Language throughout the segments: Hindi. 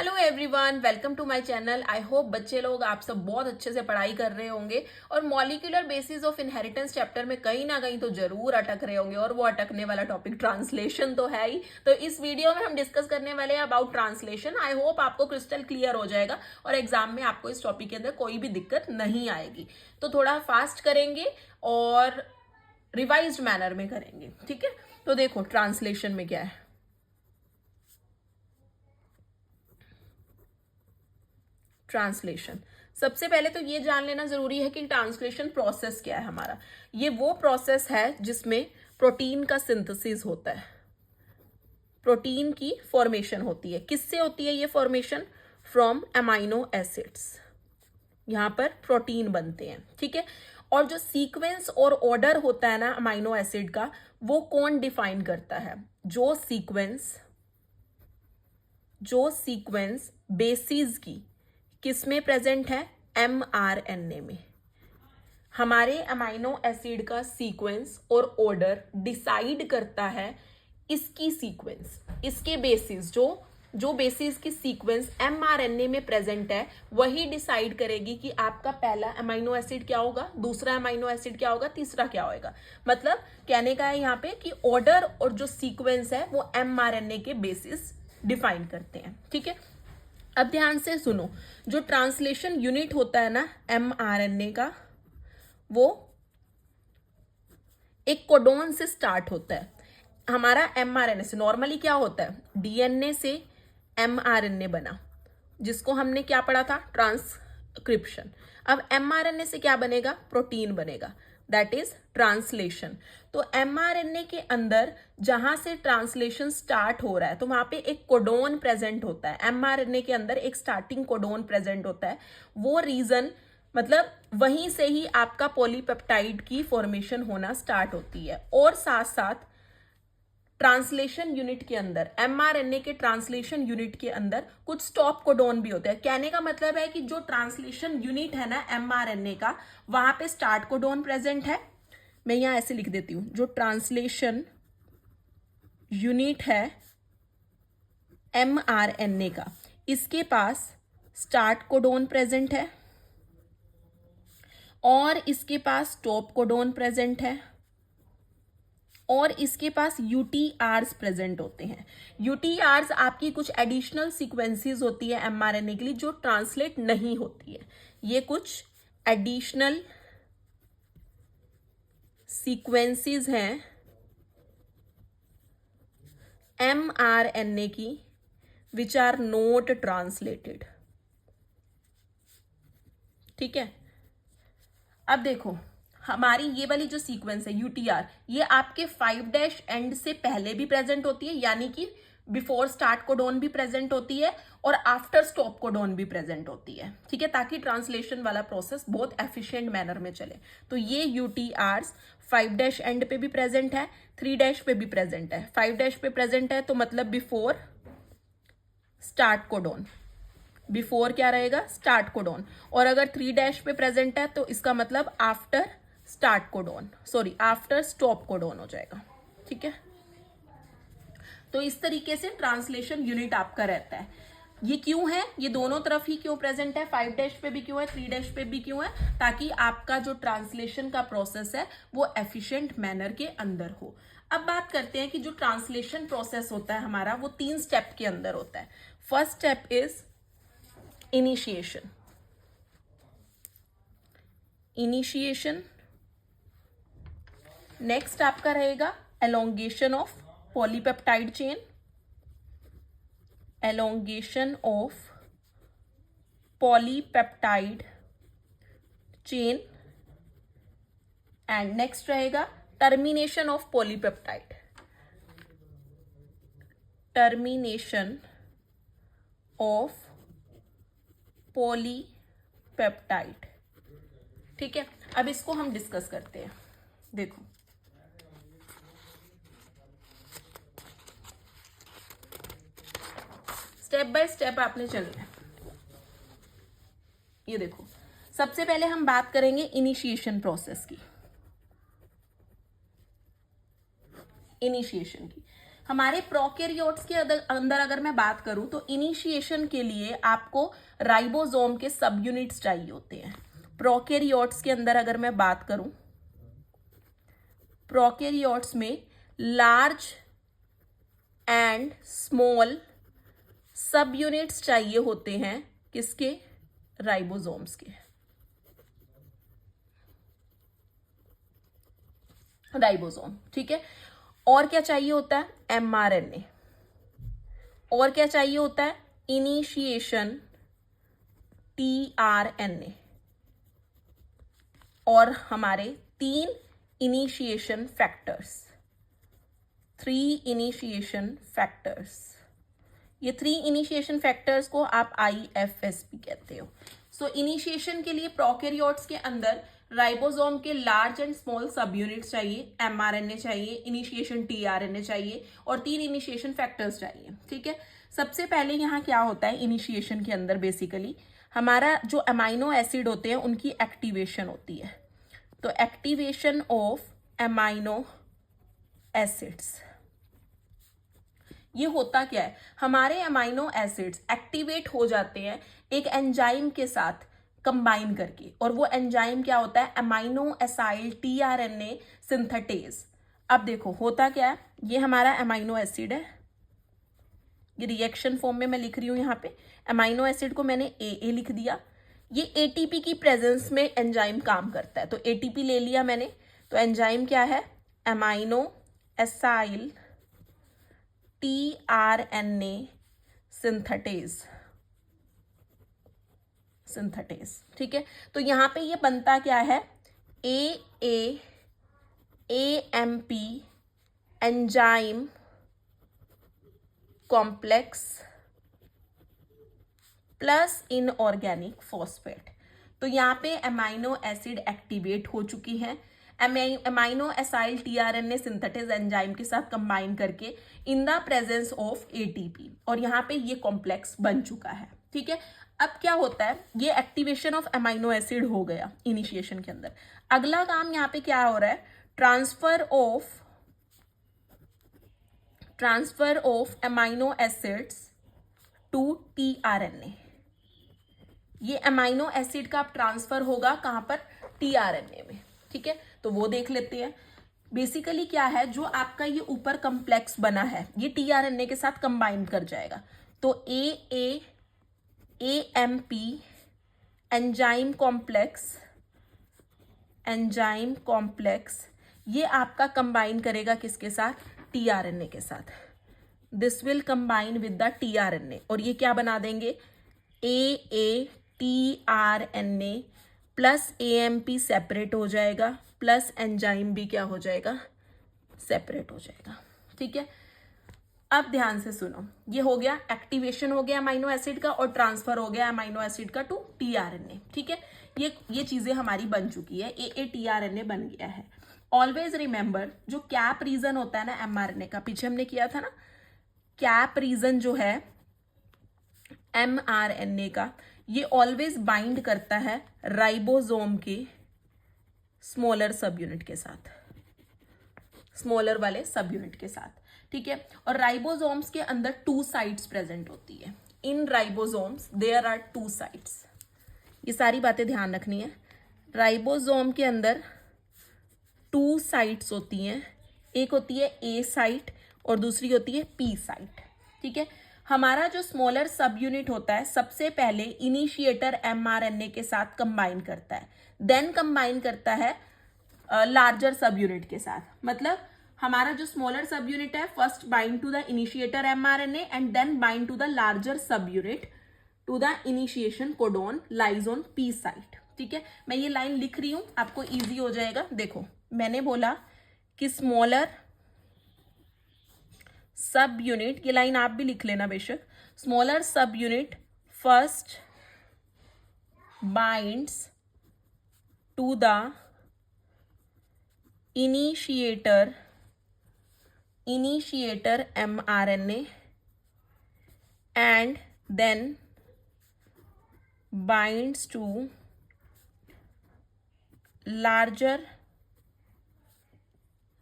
Hello everyone, welcome to my channel. I hope बच्चे लोग आप सब बहुत अच्छे से पढ़ाई कर रहे होंगे और molecular basis of inheritance chapter में कहीं ना कहीं तो जरूर अटक रहे होंगे। और वो अटकने वाला टॉपिक ट्रांसलेशन तो है ही। तो इस वीडियो में हम डिस्कस करने वाले हैं अबाउट ट्रांसलेशन। आई होप आपको क्रिस्टल क्लियर हो जाएगा और एग्जाम में आपको इस टॉपिक के अंदर कोई भी दिक्कत नहीं आएगी। तो थोड़ा फास्ट करेंगे और रिवाइज्ड मैनर में करेंगे, ठीक है। तो देखो ट्रांसलेशन में क्या है। ट्रांसलेशन, सबसे पहले तो ये जान लेना जरूरी है कि ट्रांसलेशन प्रोसेस क्या है हमारा। ये वो प्रोसेस है जिसमें प्रोटीन का सिंथेसिस होता है, प्रोटीन की फॉर्मेशन होती है। किससे होती है ये फॉर्मेशन? From amino acids. यहां पर प्रोटीन बनते हैं, ठीक है। और जो सीक्वेंस और ऑर्डर होता है ना अमाइनो एसिड का, वो कौन डिफाइन करता है? जो सीक्वेंस बेसिस की किस में प्रेजेंट है? mRNA में। हमारे अमाइनो एसिड का सीक्वेंस और ऑर्डर डिसाइड करता है इसकी सीक्वेंस, इसके बेसिस। जो बेसिस की सीक्वेंस mRNA में प्रेजेंट है वही डिसाइड करेगी कि आपका पहला अमाइनो एसिड क्या होगा, दूसरा अमाइनो एसिड क्या होगा, तीसरा क्या होगा। मतलब कहने का है यहाँ पे कि ऑर्डर और जो सीक्वेंस है वो mRNA के बेसिस डिफाइन करते हैं, ठीक है। अब ध्यान से सुनो, जो ट्रांसलेशन यूनिट होता है ना mRNA का, वो एक कोडोन से स्टार्ट होता है। हमारा mRNA से नॉर्मली क्या होता है? डीएनए से mRNA बना, जिसको हमने क्या पढ़ा था? ट्रांसक्रिप्शन। अब mRNA से क्या बनेगा? प्रोटीन बनेगा, दैट इज ट्रांसलेशन। तो mRNA के अंदर जहां से ट्रांसलेशन स्टार्ट हो रहा है तो वहां पे एक कोडोन प्रेजेंट होता है। mRNA के अंदर एक स्टार्टिंग कोडोन प्रेजेंट होता है। वो रीजन मतलब वहीं से ही आपका पॉलीपेप्टाइड की फॉर्मेशन होना स्टार्ट होती है। और साथ साथ ट्रांसलेशन यूनिट के अंदर, mRNA के ट्रांसलेशन यूनिट के अंदर कुछ स्टॉप कोडोन भी होते हैं। कहने का मतलब है कि जो ट्रांसलेशन यूनिट है ना mRNA का, वहां पे स्टार्ट कोडोन प्रेजेंट है। मैं यहां ऐसे लिख देती हूं, जो ट्रांसलेशन यूनिट है mRNA का, इसके पास स्टार्ट कोडोन प्रेजेंट है और इसके पास स्टॉप कोडोन प्रेजेंट है और इसके पास यूटीआरस प्रेजेंट होते हैं। यूटीआरस आपकी कुछ एडिशनल सीक्वेंसेस होती है mRNA के लिए जो ट्रांसलेट नहीं होती है। ये कुछ एडिशनल सीक्वेंसेस हैं mRNA की विच आर नॉट ट्रांसलेटेड, ठीक है। अब देखो हमारी ये वाली जो सीक्वेंस है यूटीआर, ये आपके 5' एंड से पहले भी प्रेजेंट होती है, यानी कि बिफोर स्टार्ट कोडोन भी प्रेजेंट होती है और आफ्टर स्टॉप कोडोन भी प्रेजेंट होती है, ठीक है, ताकि ट्रांसलेशन वाला प्रोसेस बहुत एफिशिएंट मैनर में चले। तो ये यूटीआर्स 5' एंड पे भी प्रेजेंट है, 3' पे भी प्रेजेंट है। 5' पे प्रेजेंट है तो मतलब बिफोर स्टार्ट कोडोन, बिफोर क्या रहेगा? Start codon. और अगर 3' पे प्रेजेंट है तो इसका मतलब after start codon, sorry after stop codon हो जाएगा, ठीक है। तो इस तरीके से ट्रांसलेशन यूनिट आपका रहता है। ये क्यों है? ये दोनों तरफ ही क्यों प्रेजेंट है? 5' पे भी क्यों है, 3' पे भी क्यों है? ताकि आपका जो ट्रांसलेशन का प्रोसेस है वो एफिशिएंट मैनर के अंदर हो। अब बात करते हैं कि जो ट्रांसलेशन प्रोसेस होता है हमारा, वो 3 स्टेप के अंदर होता है। First step is initiation. Next आपका रहेगा elongation of polypeptide chain, elongation of polypeptide chain and next रहेगा termination of polypeptide, termination of polypeptide, ठीक है। अब इसको हम डिस्कस करते हैं। देखो स्टेप बाय स्टेप आपने चलना है। ये देखो, सबसे पहले हम बात करेंगे इनिशिएशन प्रोसेस की, इनिशिएशन की। हमारे प्रोकैरियोट्स के अंदर अगर मैं बात करूं तो इनिशिएशन के लिए आपको राइबोसोम के सब यूनिट्स चाहिए होते हैं। प्रोकैरियोट्स के अंदर अगर मैं बात करूं, प्रोकैरियोट्स में लार्ज एंड स्मॉल सब यूनिट्स चाहिए होते हैं, किसके? राइबोसोम्स के, राइबोसोम। ठीक है, और क्या चाहिए होता है? एमआरएनए। और क्या चाहिए होता है? Initiation tRNA. और हमारे 3 इनिशिएशन फैक्टर्स, 3 इनिशिएशन फैक्टर्स। ये 3 इनिशिएशन फैक्टर्स को आप IFS भी कहते हो। सो इनिशिएशन के लिए प्रोकैरियोट्स के अंदर राइबोसोम के लार्ज एंड स्मॉल सब यूनिट्स चाहिए, एमआरएनए चाहिए, इनिशिएशन टीआरएनए चाहिए और 3 इनिशिएशन फैक्टर्स चाहिए। ठीक है, सबसे पहले यहाँ क्या होता है इनिशिएशन के अंदर? बेसिकली हमारा जो अमाइनो एसिड होते हैं उनकी एक्टिवेशन होती है। तो एक्टिवेशन ऑफ अमाइनो एसिड्स, ये होता क्या है? हमारे अमाइनो एसिड्स एक्टिवेट हो जाते हैं एक एंजाइम के साथ कंबाइन करके, और वो एंजाइम क्या होता है? Amino acyl tRNA synthetase. अब देखो होता क्या है, ये हमारा अमाइनो एसिड है, ये रिएक्शन फॉर्म में मैं लिख रही हूं यहाँ पे। अमाइनो एसिड को मैंने AA लिख दिया। ये ATP की प्रेजेंस में एंजाइम काम करता है, तो ATP ले लिया मैंने। तो एंजाइम क्या है? अमाइनो एसाइल टीआरएनए सिंथेटेज, ठीक है। तो यहां पे ये बनता क्या है? AMP enzyme complex plus inorganic phosphate. तो यहाँ पे अमाइनो एसिड एक्टिवेट हो चुकी है amino acyl tRNA synthetase enzyme के साथ कंबाइन करके in the presence of ATP, और यहाँ पे ये कॉम्प्लेक्स बन चुका है। ठीक है, अब क्या होता है? ये एक्टिवेशन ऑफ अमाइनो एसिड हो गया इनिशिएशन के अंदर। अगला काम यहाँ पे क्या हो रहा है? Transfer of amino acids to tRNA. ये अमाइनो एसिड का ट्रांसफर होगा कहां पर? टीआरएनए में। ठीक है, तो वो देख लेते हैं। बेसिकली क्या है, जो आपका ये ऊपर कॉम्प्लेक्स बना है ये टीआरएनए के साथ कंबाइन कर जाएगा। तो AMP एंजाइम कॉम्प्लेक्स ये आपका कंबाइन करेगा किसके साथ? टीआरएनए के साथ। This will combine with the tRNA, और ये क्या बना देंगे? AATRNA प्लस AMP सेपरेट हो जाएगा, प्लस एंजाइम भी क्या हो जाएगा? सेपरेट हो जाएगा। ठीक है, अब ध्यान से सुनो, ये हो गया एक्टिवेशन हो गया अमाइनो एसिड का, और ट्रांसफर हो गया अमाइनो एसिड का टू टीआरएनए। ठीक है, ये चीजें हमारी बन चुकी है, AATRNA बन गया है। ऑलवेज रिमेंबर, जो कैप रीजन होता है ना एमआरएनए का, पीछे हमने किया था ना, कैप रीजन जो है एमआरएनए का, ये ऑलवेज बाइंड करता है राइबोसोम के स्मॉलर सब यूनिट के साथ, स्मॉलर वाले सब यूनिट के साथ। ठीक है, और राइबोसोम्स के अंदर 2 साइट्स प्रेजेंट होती है। इन राइबोसोम्स देयर आर 2 साइट्स। ये सारी बातें ध्यान रखनी है। राइबोसोम के अंदर 2 साइट्स होती हैं, एक होती है A साइट और दूसरी होती है P साइट। ठीक है, हमारा जो स्मॉलर सब यूनिट होता है सबसे पहले इनिशिएटर एमआरएनए के साथ कंबाइन करता है, देन कंबाइन करता है लार्जर सब यूनिट के साथ। मतलब हमारा जो स्मॉलर सब यूनिट है first bind to the initiator mRNA and then bind to the larger subunit to the initiation codon lies on P site. ठीक है, मैं ये लाइन लिख रही हूं, आपको इजी हो जाएगा। देखो, मैंने बोला कि स्मॉलर सब यूनिट, ये लाइन आप भी लिख लेना बेशक। Smaller subunit first binds to the initiator mRNA and then binds to larger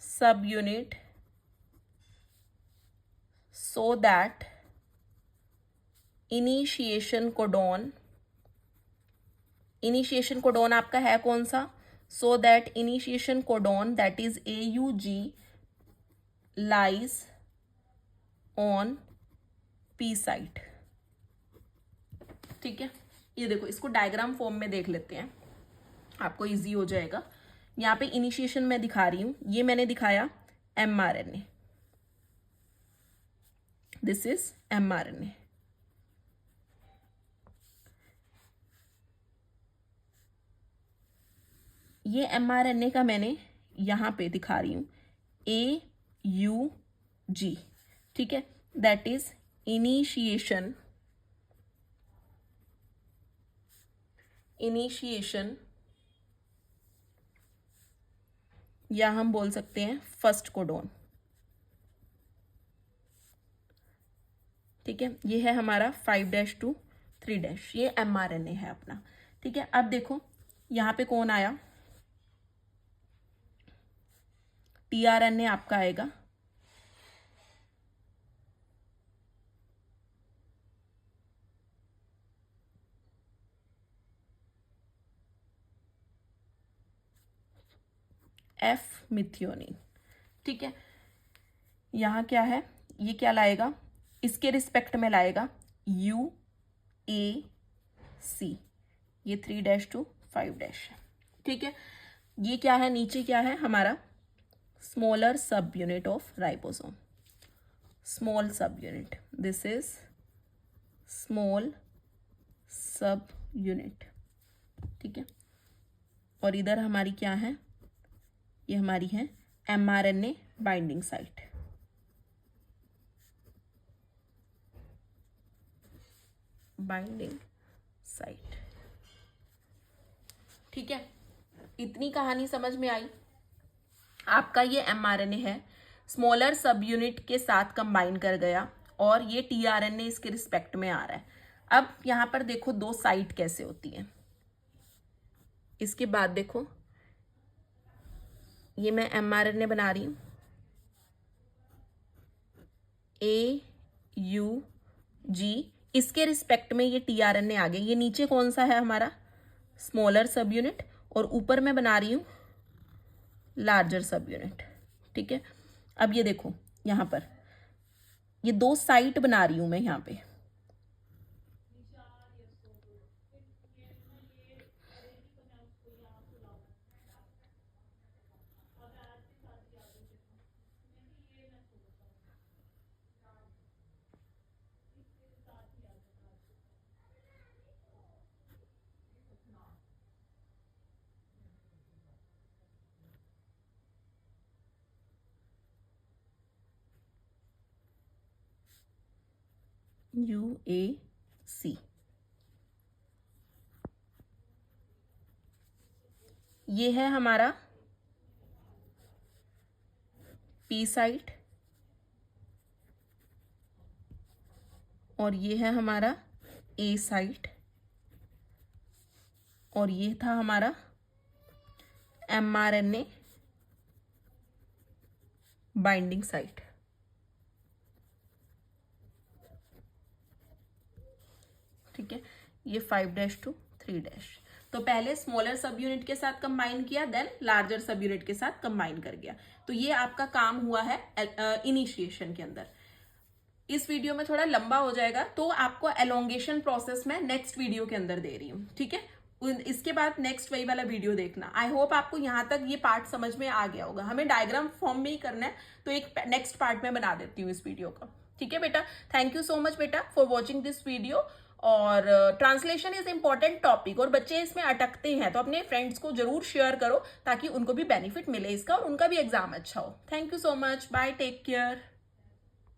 subunit so that initiation codon आपका है कौन सा, so that initiation codon that is AUG lies on P site. ठीक है, ये देखो इसको डायग्राम फॉर्म में देख लेते हैं, आपको इजी हो जाएगा। यहाँ पे इनिशिएशन मैं दिखा रही हूँ, ये मैंने दिखाया mRNA, दिस इज mRNA। ये mRNA का मैंने यहाँ पे दिखा रही हूँ AUG, ठीक है, दैट इज इनिशिएशन या हम बोल सकते हैं फर्स्ट कोडॉन। ठीक है, ये है हमारा 5' to 3', ये mRNA है अपना। ठीक है, अब देखो यहाँ पे कौन आया, tRNA आपका आएगा F मिथियोनिन। ठीक है, यहाँ क्या है, ये क्या लाएगा, इसके रिस्पेक्ट में लाएगा UAC, ये 3' to 5'। ठीक है, ये क्या है, नीचे क्या है हमारा स्मॉलर सब यूनिट ऑफ राइबोसोम, स्मॉल सब यूनिट, दिस इज स्मॉल सब यूनिट। ठीक है, और इधर हमारी क्या है, ये हमारी है mRNA बाइंडिंग साइट। ठीक है, इतनी कहानी समझ में आई। आपका ये mRNA है, स्मॉलर सब यूनिट के साथ कंबाइन कर गया और ये tRNA इसके रिस्पेक्ट में आ रहा है। अब यहां पर देखो दो साइट कैसे होती है, इसके बाद देखो ये मैं mRNA बना रही हूं AUG, इसके रिस्पेक्ट में ये tRNA आ गया, ये नीचे कौन सा है हमारा स्मॉलर सब यूनिट, और ऊपर मैं बना रही हूं लार्जर सब यूनिट। ठीक है, अब ये देखो यहां पर ये दो साइट बना रही हूं मैं यहां पे, UAC, ये है हमारा P साइट और ये है हमारा A साइट और ये था हमारा mRNA बाइंडिंग साइट। ठीक है, ये 5' to 3'। तो पहले स्मॉलर सब यूनिट के साथ कंबाइन किया, देन लार्जर सब यूनिट के साथ कंबाइन कर गया। तो ये आपका काम हुआ है इनिशिएशन के अंदर। इस वीडियो में थोड़ा लंबा हो जाएगा, तो आपको एलोंगेशन प्रोसेस में नेक्स्ट वीडियो के अंदर दे रही हूँ। ठीक है, इसके बाद नेक्स्ट वही वाला वीडियो देखना। आई होप आपको यहाँ तक ये पार्ट समझ में आ गया होगा। हमें डायग्राम फॉर्म में ही करना है, तो एक नेक्स्ट पार्ट में बना देती हूँ इस वीडियो का। ठीक है बेटा, थैंक यू सो मच बेटा फॉर वॉचिंग दिस वीडियो। और ट्रांसलेशन इज इम्पॉर्टेंट टॉपिक और बच्चे इसमें अटकते हैं, तो अपने फ्रेंड्स को जरूर शेयर करो ताकि उनको भी बेनिफिट मिले इसका और उनका भी एग्जाम अच्छा हो। Thank you so much, bye, take care.